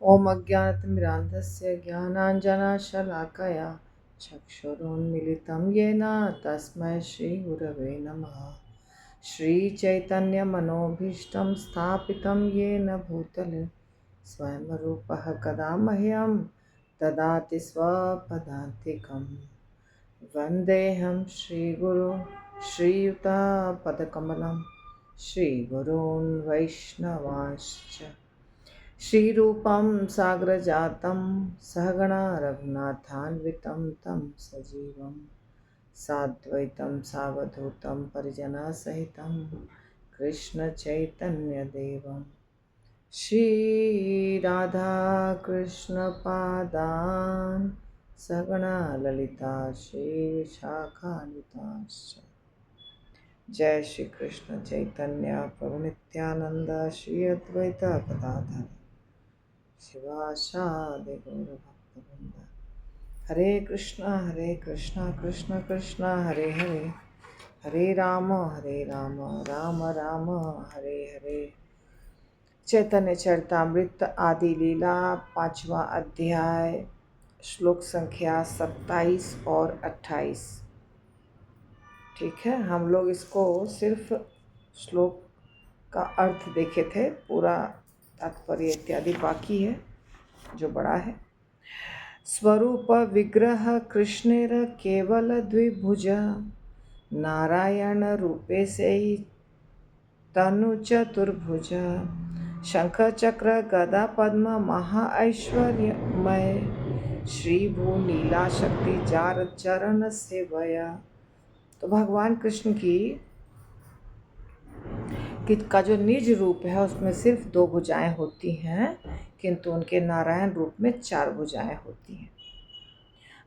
ॐ अज्ञानतिमिरान्धस्य ज्ञानाञ्जनशलाकया चक्षुरुन्मीलितं येन तस्मै श्रीगुरवे नमः। श्रीचैतन्यमनोभीष्टं स्थापितं येन भूतले स्वयं रूपः कदा मह्यं ददाति स्वपदान्तिकं। वन्देऽहं श्रीगुरो श्रीयुतापदकमलं श्रीगुरून् वैष्णवांश्च श्रीरूपं साग्रजातं सहगणा रघुनाथान्वितं तं सजीवं साद्वैतं सावधूतं परिजनसहितं कृष्णचैतन्यदेवं श्रीराधाकृष्णपादान् सहगणा ललिता श्रीविशाखान्वितांश्च। जय श्री कृष्ण चैतन्य प्रभु नित्यानंद श्री अद्वैत गदाधर शिवासादि गौरभक्तवृंद। हरे कृष्णा कृष्ण कृष्ण हरे हरे, हरे राम राम राम हरे हरे। चैतन्य चरितामृत आदि लीला 5वां अध्याय, श्लोक संख्या 27 और 28। ठीक है, हम लोग इसको सिर्फ श्लोक का अर्थ देखे थे, पूरा तात्पर्य इत्यादि बाकी है जो बड़ा है। स्वरूप विग्रह कृष्णेर केवल द्विभुज, नारायण रूपे से तनु चतुर्भुज, शंख चक्र गदा पद्म महा ऐश्वर्यमय, श्री भू नीला शक्ति जार चरण सेवया। तो भगवान कृष्ण का जो निज रूप है उसमें सिर्फ 2 भुजाएं होती हैं, किंतु उनके नारायण रूप में 4 भुजाएं होती हैं।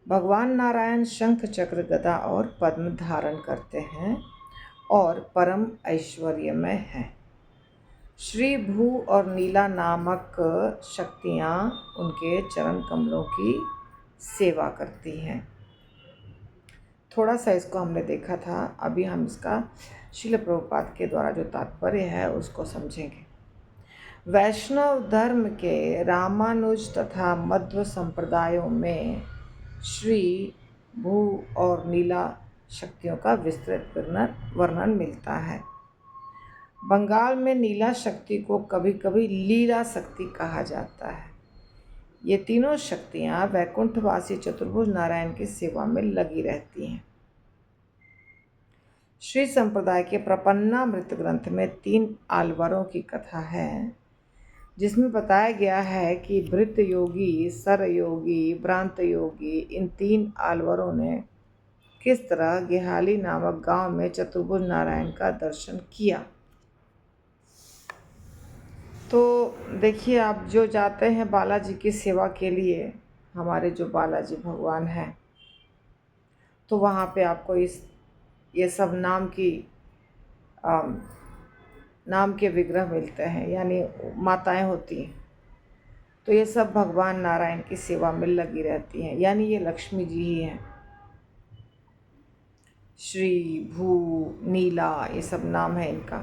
भगवान नारायण शंख चक्र गदा और पद्म धारण करते हैं और परम ऐश्वर्यमय हैं। श्री भू और नीला नामक शक्तियाँ उनके चरण कमलों की सेवा करती हैं। थोड़ा सा इसको हमने देखा था, अभी हम इसका श्रील प्रभुपाद के द्वारा जो तात्पर्य है उसको समझेंगे। वैष्णव धर्म के रामानुज तथा मध्व संप्रदायों में श्री भू और नीला शक्तियों का विस्तृत वर्णन मिलता है। बंगाल में नीला शक्ति को कभी कभी लीला शक्ति कहा जाता है। ये तीनों शक्तियाँ वैकुंठवासी चतुर्भुज नारायण की सेवा में लगी रहती हैं। श्री संप्रदाय के प्रपन्नामृत ग्रंथ में 3 आलवरों की कथा है, जिसमें बताया गया है कि भृत योगी, सर योगी, भ्रांत योगी, इन 3 आलवरों ने किस तरह गेहाली नामक गांव में चतुर्भुज नारायण का दर्शन किया। तो देखिए, आप जो जाते हैं बालाजी की सेवा के लिए, हमारे जो बालाजी भगवान हैं, तो वहाँ पे आपको ये सब नाम के विग्रह मिलते हैं, यानी माताएं होती हैं। तो ये सब भगवान नारायण की सेवा में लगी रहती हैं, यानी ये लक्ष्मी जी ही हैं। श्री भू नीला ये सब नाम है इनका,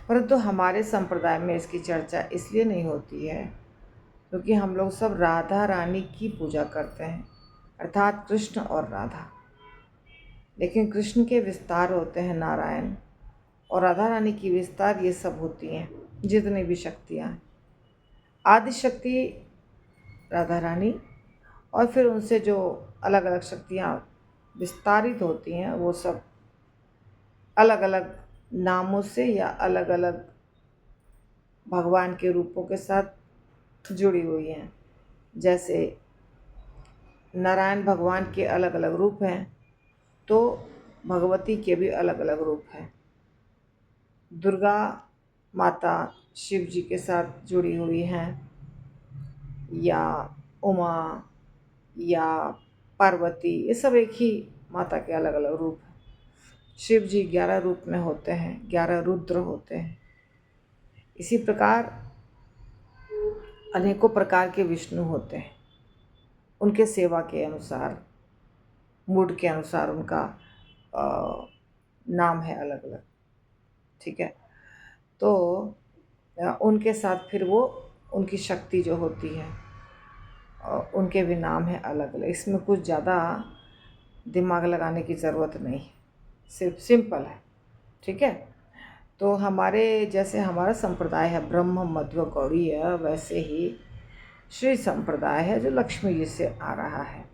परंतु हमारे संप्रदाय में इसकी चर्चा इसलिए नहीं होती है क्योंकि हम लोग सब राधा रानी की पूजा करते हैं, अर्थात कृष्ण और राधा। लेकिन कृष्ण के विस्तार होते हैं नारायण, और राधा रानी की विस्तार ये सब होती हैं, जितनी भी शक्तियाँ हैं। आदि शक्ति राधा रानी, और फिर उनसे जो अलग अलग शक्तियाँ विस्तारित होती हैं वो सब अलग अलग नामों से या अलग अलग भगवान के रूपों के साथ जुड़ी हुई हैं। जैसे नारायण भगवान के अलग अलग रूप हैं, तो भगवती के भी अलग अलग रूप हैं। दुर्गा माता शिव जी के साथ जुड़ी हुई हैं, या उमा या पार्वती, ये सब एक ही माता के अलग अलग रूप हैं। शिव जी 11 रूप में होते हैं, 11 रुद्र होते हैं। इसी प्रकार अनेकों प्रकार के विष्णु होते हैं, उनके सेवा के अनुसार, मूड के अनुसार उनका नाम है अलग अलग। ठीक है, तो उनके साथ फिर वो उनकी शक्ति जो होती है और उनके भी नाम हैं अलग अलग। इसमें कुछ ज़्यादा दिमाग लगाने की ज़रूरत नहीं, सिर्फ सिंपल है। ठीक है। तो हमारे जैसे हमारा संप्रदाय है ब्रह्म मध्व गौड़ीय, वैसे ही श्री संप्रदाय है जो लक्ष्मी जी से आ रहा है।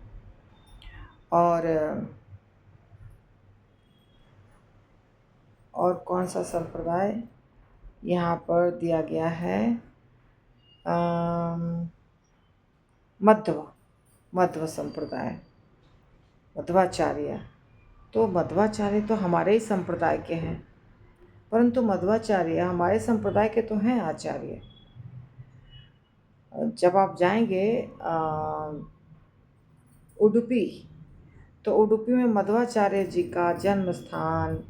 और कौन सा संप्रदाय यहाँ पर दिया गया है? मध्व मध्व संप्रदाय, मध्वाचार्य। तो मध्वाचार्य तो हमारे ही संप्रदाय के हैं, परंतु मध्वाचार्य हमारे संप्रदाय के तो हैं आचार्य। जब आप जाएंगे उडुपी, तो उडुपी में मध्वाचार्य जी का जन्म स्थान,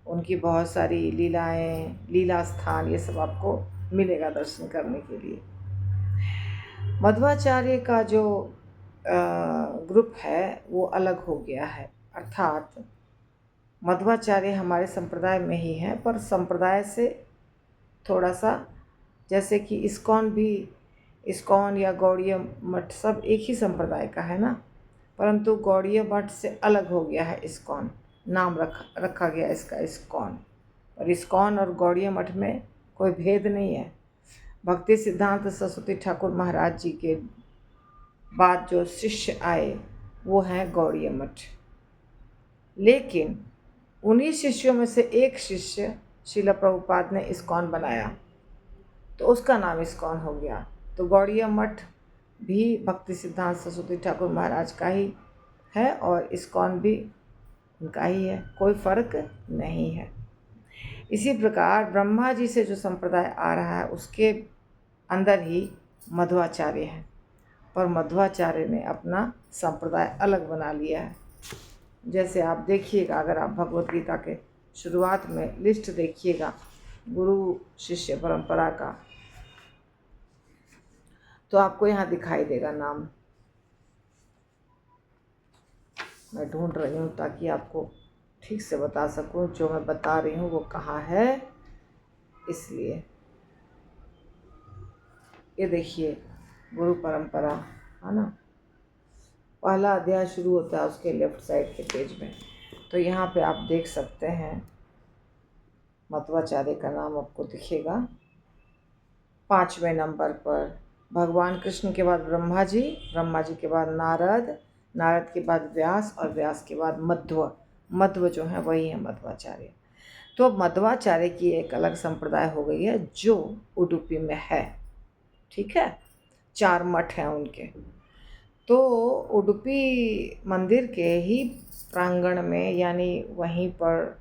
उनकी बहुत सारी लीलाएं, लीला स्थान, ये सब आपको मिलेगा दर्शन करने के लिए। मध्वाचार्य का जो ग्रुप है वो अलग हो गया है, अर्थात मध्वाचार्य हमारे संप्रदाय में ही है, पर संप्रदाय से थोड़ा सा, जैसे कि इस्कॉन या गौड़ीय मठ सब एक ही संप्रदाय का है ना, परंतु गौड़ीय मठ से अलग हो गया है इस्कॉन, नाम रखा गया इसका इस्कॉन। और इस्कॉन और गौड़ीय मठ में कोई भेद नहीं है। भक्ति सिद्धांत सरस्वती ठाकुर महाराज जी के बाद जो शिष्य आए वो हैं गौड़ीय मठ, लेकिन उन्हीं शिष्यों में से एक शिष्य श्रील प्रभुपाद ने इस्कॉन बनाया, तो उसका नाम इस्कॉन हो गया। तो गौड़ीय मठ भी भक्ति सिद्धांत सरस्वती ठाकुर महाराज का ही है और इस्कॉन भी उनका ही है, कोई फर्क नहीं है। इसी प्रकार ब्रह्मा जी से जो संप्रदाय आ रहा है उसके अंदर ही मध्वाचार्य है, पर मध्वाचार्य ने अपना संप्रदाय अलग बना लिया है। जैसे आप देखिएगा, अगर आप भगवत गीता के शुरुआत में लिस्ट देखिएगा गुरु शिष्य परंपरा का, तो आपको यहाँ दिखाई देगा नाम। मैं ढूंढ रही हूँ ताकि आपको ठीक से बता सकूँ, जो मैं बता रही हूँ वो कहाँ है, इसलिए। ये देखिए गुरु परंपरा है ना, पहला अध्याय शुरू होता है उसके लेफ्ट साइड के पेज में, तो यहाँ पे आप देख सकते हैं मध्वाचार्य का नाम आपको दिखेगा 5वें नंबर पर। भगवान कृष्ण के बाद ब्रह्मा जी, ब्रह्मा जी के बाद नारद, नारद के बाद व्यास और व्यास के बाद मध्व, मध्व जो है वही है मध्वाचार्य। तो मध्वाचार्य की एक अलग संप्रदाय हो गई है जो उडुपी में है। ठीक है, 4 मठ हैं उनके। तो उडुपी मंदिर के ही प्रांगण में, यानी वहीं पर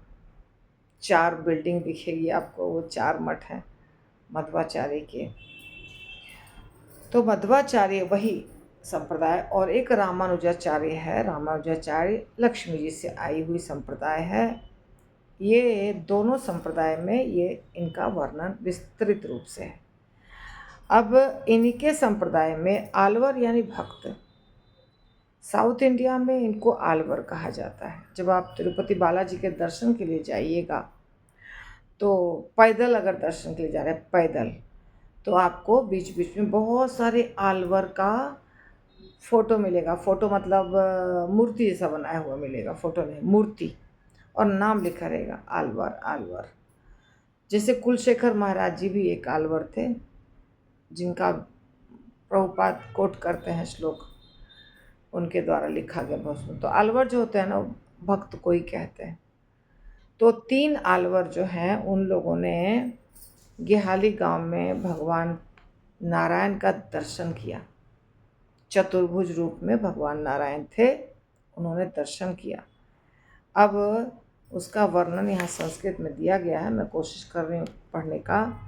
4 बिल्डिंग दिखेगी आपको, वो 4 मठ हैं मध्वाचार्य के। तो मध्वाचार्य वही संप्रदाय, और एक रामानुजाचार्य है। रामानुजाचार्य लक्ष्मी जी से आई हुई संप्रदाय है। ये दोनों संप्रदाय में ये इनका वर्णन विस्तृत रूप से है। अब इनके संप्रदाय में आलवर यानी भक्त, साउथ इंडिया में इनको आलवर कहा जाता है। जब आप तिरुपति बालाजी के दर्शन के लिए जाइएगा, तो पैदल अगर दर्शन के लिए जा रहे हैं पैदल, तो आपको बीच बीच में बहुत सारे आलवर का फ़ोटो मिलेगा। फ़ोटो मतलब मूर्ति जैसा बनाया हुआ मिलेगा, फ़ोटो नहीं मूर्ति, और नाम लिखा रहेगा आलवर आलवर। जैसे कुलशेखर महाराज जी भी एक आलवर थे, जिनका प्रभुपाद कोट करते हैं श्लोक, उनके द्वारा लिखा गया बहुत। तो आलवर जो होते हैं ना, भक्त को ही कहते हैं। तो 3 आलवर जो हैं उन लोगों ने गेहाली गांव में भगवान नारायण का दर्शन किया। चतुर्भुज रूप में भगवान नारायण थे, उन्होंने दर्शन किया। अब उसका वर्णन यहाँ संस्कृत में दिया गया है, मैं कोशिश कर रही हूँ पढ़ने का।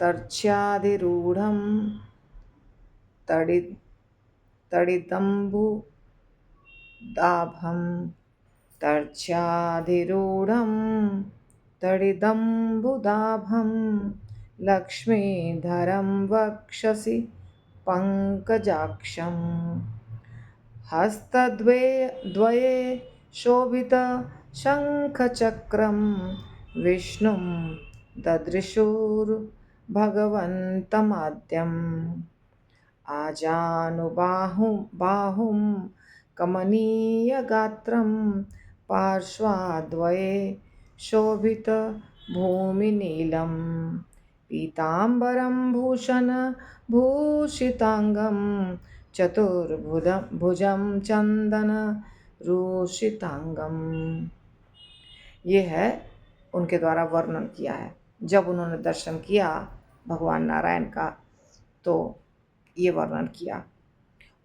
तर्च्याधिरूढ़ं तडिदम्बुदाभं, तर्च्याधिरूढ़ं तडिदम्बुदाभं, लक्ष्मीधरं वक्षसि पंकजाक्षं, हस्तद्वये शोभित शंखचक्रं, विष्णुं ददृशुर्भगवन्तमाद्यम् बाहुं कमनीयगात्रं पार्श्वाद्वये शोभितभूमिनीलं पीताम्बरं भूषितांगं चतुर्भुजं चन्दनरूषितांगम। ये है उनके द्वारा वर्णन किया है। जब उन्होंने दर्शन किया भगवान नारायण का तो ये वर्णन किया।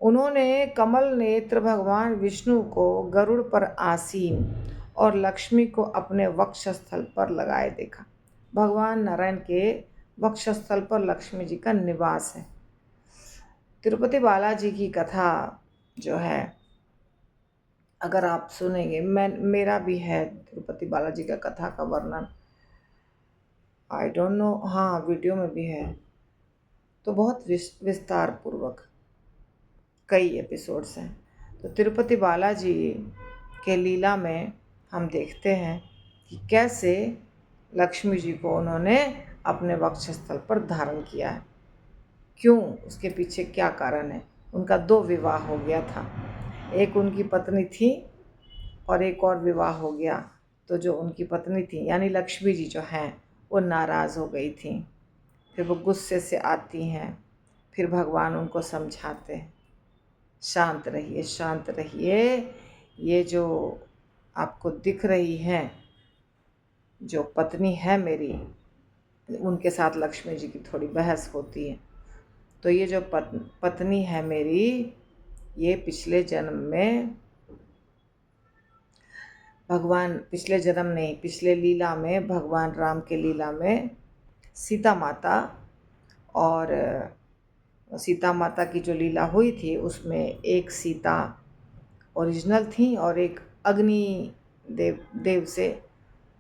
उन्होंने कमल नेत्र भगवान विष्णु को गरुड़ पर आसीन और लक्ष्मी को अपने वक्षस्थल पर लगाए देखा। भगवान नारायण के वक्षस्थल पर लक्ष्मी जी का निवास है। तिरुपति बालाजी की कथा जो है, अगर आप सुनेंगे, मेरा भी है तिरुपति बालाजी का कथा का वर्णन, आई डोंट नो, हाँ वीडियो में भी है, तो बहुत विस्तार पूर्वक कई एपिसोड्स हैं। तो तिरुपति बालाजी के लीला में हम देखते हैं कि कैसे लक्ष्मी जी को उन्होंने अपने वक्षस्थल पर धारण किया है। क्यों, उसके पीछे क्या कारण है। उनका 2 विवाह हो गया था, एक उनकी पत्नी थी और एक और विवाह हो गया। तो जो उनकी पत्नी थी यानी लक्ष्मी जी जो हैं वो नाराज़ हो गई थी। फिर वो गुस्से से आती हैं, फिर भगवान उनको समझाते हैं, शांत रहिए शांत रहिए, ये जो आपको दिख रही हैं जो पत्नी है मेरी, उनके साथ लक्ष्मी जी की थोड़ी बहस होती है। तो ये जो पत्नी है मेरी, ये पिछले जन्म में पिछले लीला में, भगवान राम के लीला में सीता माता की जो लीला हुई थी उसमें एक सीता ओरिजिनल थी और एक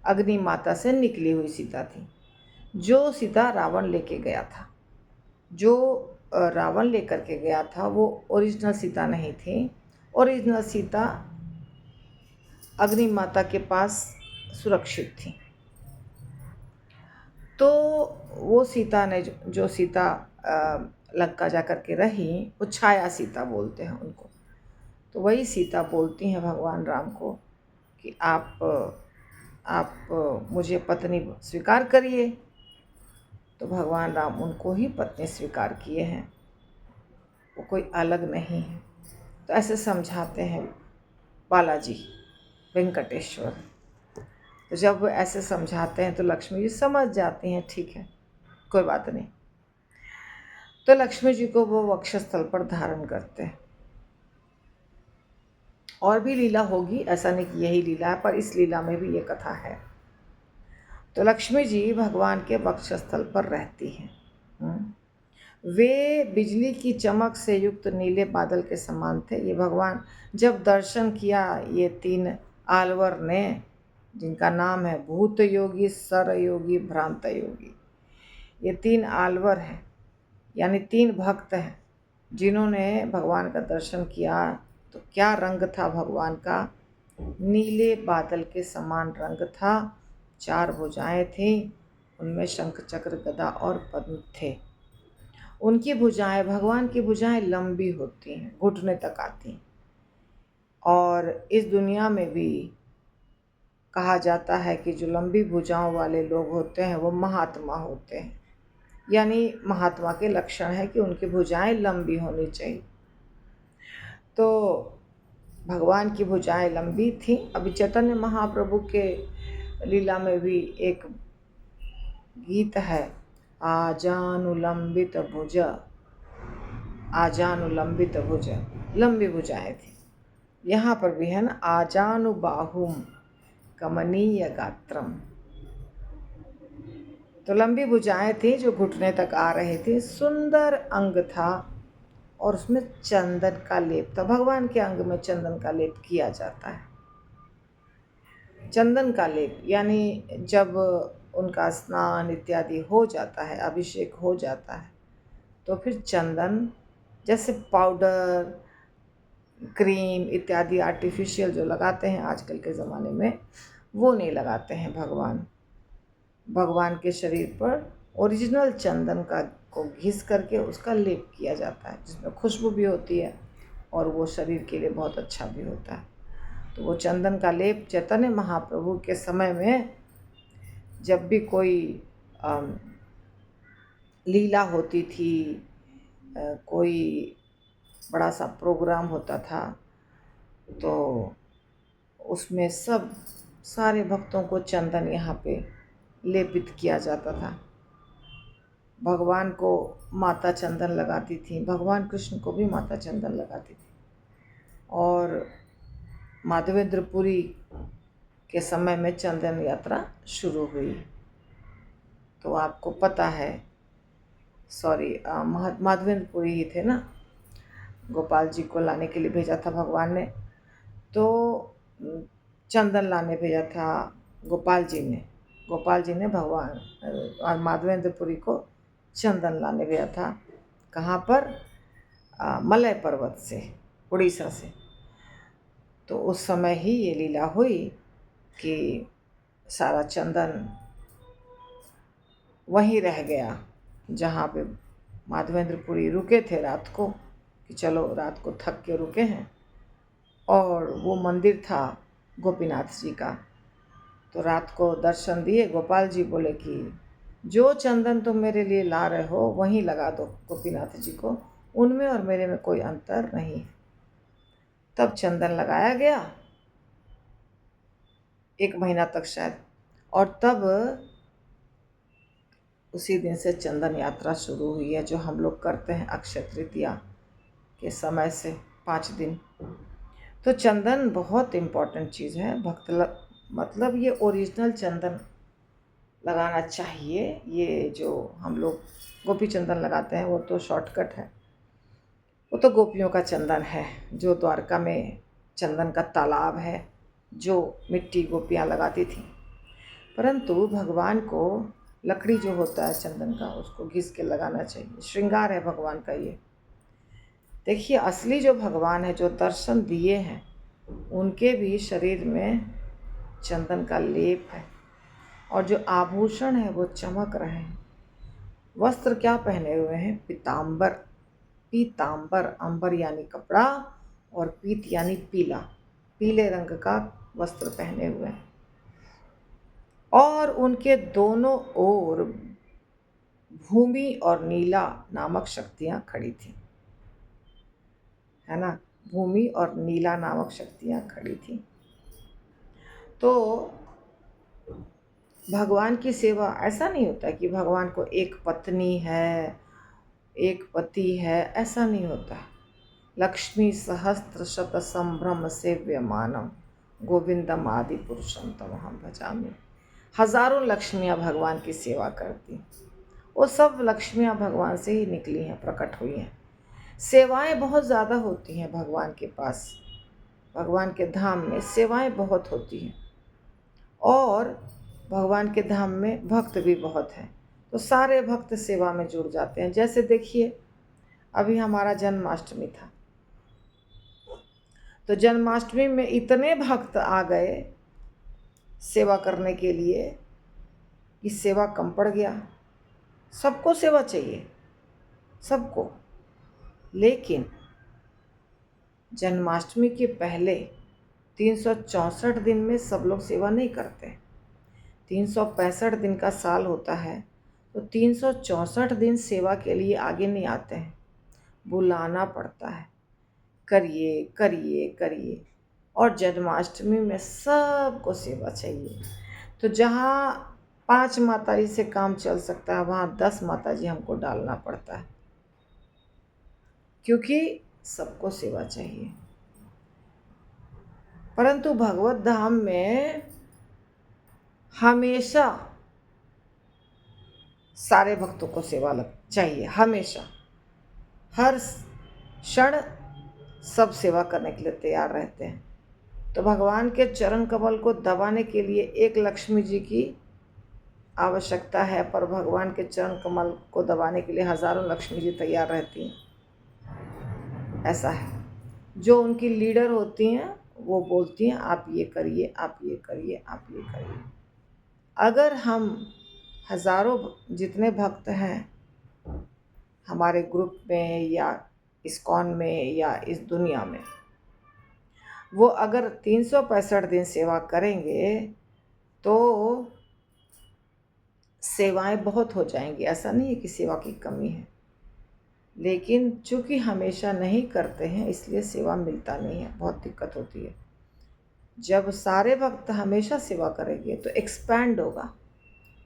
अग्नि माता से निकली हुई सीता थी। जो सीता रावण लेके गया था, जो रावण लेकर के गया था, वो ओरिजिनल सीता नहीं थी। ओरिजिनल सीता अग्नि माता के पास सुरक्षित थी। तो वो सीता ने जो सीता लंका जा कर के रही, वो छाया सीता बोलते हैं उनको। तो वही सीता बोलती हैं भगवान राम को कि आप मुझे पत्नी स्वीकार करिए। तो भगवान राम उनको ही पत्नी स्वीकार किए हैं, वो कोई अलग नहीं है। तो ऐसे समझाते हैं बालाजी वेंकटेश्वर। तो जब ऐसे समझाते हैं तो लक्ष्मी जी समझ जाती हैं, ठीक है कोई बात नहीं। तो लक्ष्मी जी को वो वक्षस्थल पर धारण करते हैं। और भी लीला होगी, ऐसा नहीं कि यही लीला है, पर इस लीला में भी ये कथा है। तो लक्ष्मी जी भगवान के वक्षस्थल पर रहती हैं। वे बिजली की चमक से युक्त नीले बादल के समान थे। ये भगवान जब दर्शन किया, ये 3 आलवर ने, जिनका नाम है भूत योगी, सर योगी, भ्रांत योगी, ये 3 आलवर हैं यानी 3 भक्त हैं जिन्होंने भगवान का दर्शन किया। तो क्या रंग था भगवान का, नीले बादल के समान रंग था। 4 भुजाएं थी, उनमें शंख चक्र गदा और पद्म थे। उनकी भुजाएं, भगवान की भुजाएं लंबी होती हैं, घुटने तक आती हैं। और इस दुनिया में भी कहा जाता है कि जो लंबी भुजाओं वाले लोग होते हैं वो महात्मा होते हैं, यानी महात्मा के लक्षण है कि उनकी भुजाएं लंबी होनी चाहिए। तो भगवान की भुजाएं लंबी थी। अभी चैतन्य महाप्रभु के लीला में भी एक गीत है, आजानुलंबित भुज, आजानुलंबित भुज, लंबी भुजाएं थी। यहाँ पर भी है ना, आजानुबाहुम कमनीय गात्रम। तो लंबी भुजाएं थी जो घुटने तक आ रही थी, सुंदर अंग था और उसमें चंदन का लेप था। भगवान के अंग में चंदन का लेप किया जाता है। चंदन का लेप यानी जब उनका स्नान इत्यादि हो जाता है, अभिषेक हो जाता है, तो फिर चंदन, जैसे पाउडर, क्रीम इत्यादि आर्टिफिशियल जो लगाते हैं आजकल के ज़माने में, वो नहीं लगाते हैं भगवान। भगवान के शरीर पर ओरिजिनल चंदन का को घिस करके उसका लेप किया जाता है, जिसमें खुशबू भी होती है और वो शरीर के लिए बहुत अच्छा भी होता है। तो वो चंदन का लेप चैतन्य महाप्रभु के समय में जब भी कोई लीला होती थी, कोई बड़ा सा प्रोग्राम होता था, तो उसमें सब सारे भक्तों को चंदन यहाँ पे लेपित किया जाता था। भगवान को माता चंदन लगाती थी, भगवान कृष्ण को भी माता चंदन लगाती थी। और माधवेंद्रपुरी के समय में चंदन यात्रा शुरू हुई। तो आपको पता है, सॉरी, माधवेंद्रपुरी ही थे ना, गोपाल जी को लाने के लिए भेजा था भगवान ने। तो चंदन लाने भेजा था गोपाल जी ने भगवान और माधवेंद्रपुरी को चंदन लाने भेजा था। कहाँ पर? मलय पर्वत से, उड़ीसा से। तो उस समय ही ये लीला हुई कि सारा चंदन वहीं रह गया जहाँ पे माधवेंद्रपुरी रुके थे रात को, कि चलो रात को थक के रुके हैं। और वो मंदिर था गोपीनाथ जी का। तो रात को दर्शन दिए गोपाल जी, बोले कि जो चंदन तुम मेरे लिए ला रहे हो वहीं लगा दो गोपीनाथ जी को, उनमें और मेरे में कोई अंतर नहीं। तब चंदन लगाया गया 1 महीना तक शायद, और तब उसी दिन से चंदन यात्रा शुरू हुई है, जो हम लोग करते हैं अक्षय तृतीया के समय से 5 दिन। तो चंदन बहुत इम्पॉर्टेंट चीज़ है। मतलब ये ओरिजिनल चंदन लगाना चाहिए। ये जो हम लोग गोपी चंदन लगाते हैं वो तो शॉर्टकट है, वो तो गोपियों का चंदन है, जो द्वारका में चंदन का तालाब है, जो मिट्टी गोपियाँ लगाती थी। परंतु भगवान को लकड़ी जो होता है चंदन का, उसको घिस के लगाना चाहिए। श्रृंगार है भगवान का ये। देखिए, असली जो भगवान है, जो दर्शन दिए हैं, उनके भी शरीर में चंदन का लेप है, और जो आभूषण है वो चमक रहे हैं। वस्त्र क्या पहने हुए हैं? पीताम्बर। पीताम्बर, अंबर यानी कपड़ा, और पीत यानी पीला, पीले रंग का वस्त्र पहने हुए हैं। और उनके दोनों ओर भूमि और नीला नामक शक्तियाँ खड़ी थी, है ना। भूमि और नीला नामक शक्तियाँ खड़ी थी। तो भगवान की सेवा ऐसा नहीं होता कि भगवान को एक पत्नी है, एक पति है, ऐसा नहीं होता। लक्ष्मी सहस्त्र शत संभ्रम सेव्यमानम गोविंदम आदि पुरुषम तमहम भजामि। हजारों लक्ष्मियाँ भगवान की सेवा करती, वो सब लक्ष्मियाँ भगवान से ही निकली हैं, प्रकट हुई हैं। सेवाएं बहुत ज़्यादा होती हैं भगवान के पास, भगवान के धाम में सेवाएं बहुत होती हैं, और भगवान के धाम में भक्त भी बहुत हैं। तो सारे भक्त सेवा में जुड़ जाते हैं। जैसे देखिए, अभी हमारा जन्माष्टमी था, तो जन्माष्टमी में इतने भक्त आ गए सेवा करने के लिए कि सेवा कम पड़ गया। सबको सेवा चाहिए, सबको। लेकिन जन्माष्टमी के पहले 364 दिन में सब लोग सेवा नहीं करते। 365 दिन का साल होता है, तो 364 दिन सेवा के लिए आगे नहीं आते हैं, बुलाना पड़ता है, करिए करिए करिए। और जन्माष्टमी में सबको सेवा चाहिए। तो जहाँ 5 माताजी से काम चल सकता है, वहाँ 10 माताजी हमको डालना पड़ता है, क्योंकि सबको सेवा चाहिए। परंतु भगवत धाम में हमेशा सारे भक्तों को सेवा चाहिए, हमेशा, हर क्षण सब सेवा करने के लिए तैयार रहते हैं। तो भगवान के चरण कमल को दबाने के लिए एक लक्ष्मी जी की आवश्यकता है, पर भगवान के चरण कमल को दबाने के लिए हजारों लक्ष्मी जी तैयार रहती हैं। ऐसा है, जो उनकी लीडर होती हैं वो बोलती हैं आप ये करिए, आप ये करिए, आप ये करिए। अगर हम हज़ारों जितने भक्त हैं हमारे ग्रुप में या इस्कॉन में या इस दुनिया में, वो अगर 365 दिन सेवा करेंगे तो सेवाएं बहुत हो जाएंगी। ऐसा नहीं है कि सेवा की कमी है, लेकिन चूँकि हमेशा नहीं करते हैं इसलिए सेवा मिलता नहीं है, बहुत दिक्कत होती है। जब सारे भक्त हमेशा सेवा करेंगे तो एक्सपैंड होगा,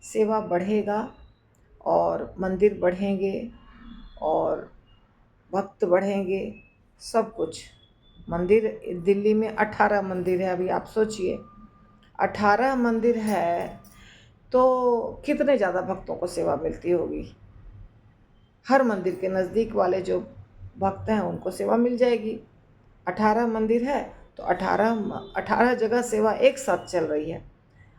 सेवा बढ़ेगा और मंदिर बढ़ेंगे और भक्त बढ़ेंगे, सब कुछ। मंदिर दिल्ली में 18 मंदिर है। अभी आप सोचिए 18 मंदिर है तो कितने ज़्यादा भक्तों को सेवा मिलती होगी। हर मंदिर के नज़दीक वाले जो भक्त हैं उनको सेवा मिल जाएगी। 18 मंदिर है तो 18 जगह सेवा एक साथ चल रही है,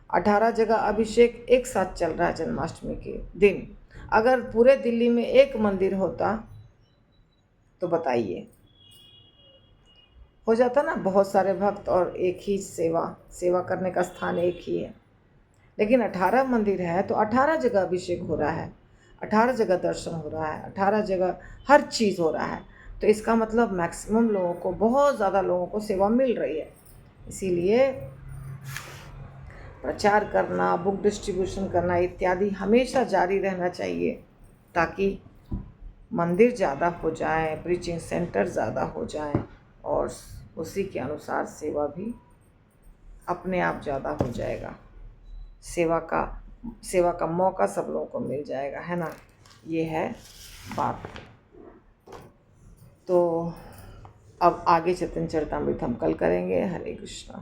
18 जगह अभिषेक एक साथ चल रहा है जन्माष्टमी के दिन। अगर पूरे दिल्ली में एक मंदिर होता तो बताइए, हो जाता ना बहुत सारे भक्त और एक ही सेवा करने का स्थान एक ही है। लेकिन 18 मंदिर है तो 18 जगह अभिषेक हो रहा है, 18 जगह दर्शन हो रहा है, 18 जगह हर चीज़ हो रहा है। तो इसका मतलब मैक्सिमम लोगों को, बहुत ज़्यादा लोगों को सेवा मिल रही है। इसीलिए प्रचार करना, बुक डिस्ट्रीब्यूशन करना इत्यादि हमेशा जारी रहना चाहिए, ताकि मंदिर ज़्यादा हो जाए, प्रीचिंग सेंटर ज़्यादा हो जाए और उसी के अनुसार सेवा भी अपने आप ज़्यादा हो जाएगा। सेवा का मौका सब लोगों को मिल जाएगा, है ना। ये है बात। तो अब आगे चैतन्य चरितामृत हम कल करेंगे। हरे कृष्णा।